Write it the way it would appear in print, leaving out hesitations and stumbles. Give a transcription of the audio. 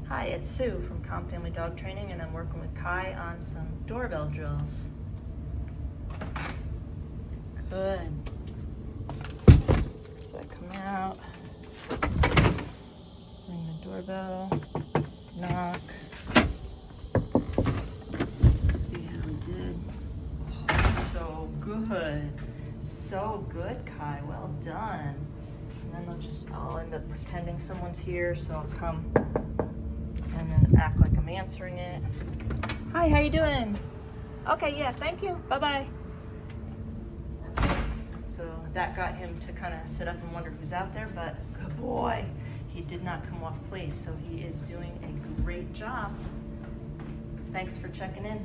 Hi, it's Sue from Com Family Dog Training, and I'm working with Kai on some doorbell drills. Good. So I come out, ring the doorbell, knock, see how he did. Oh, so good. So good, Kai. Well done. And then I'll end up pretending someone's here, so I'll come and then act like I'm answering it. Hi, how you doing? Okay, yeah, thank you. Bye-bye. So that got him to kind of sit up and wonder who's out there, but good boy. He did not come off place, so he is doing a great job. Thanks for checking in.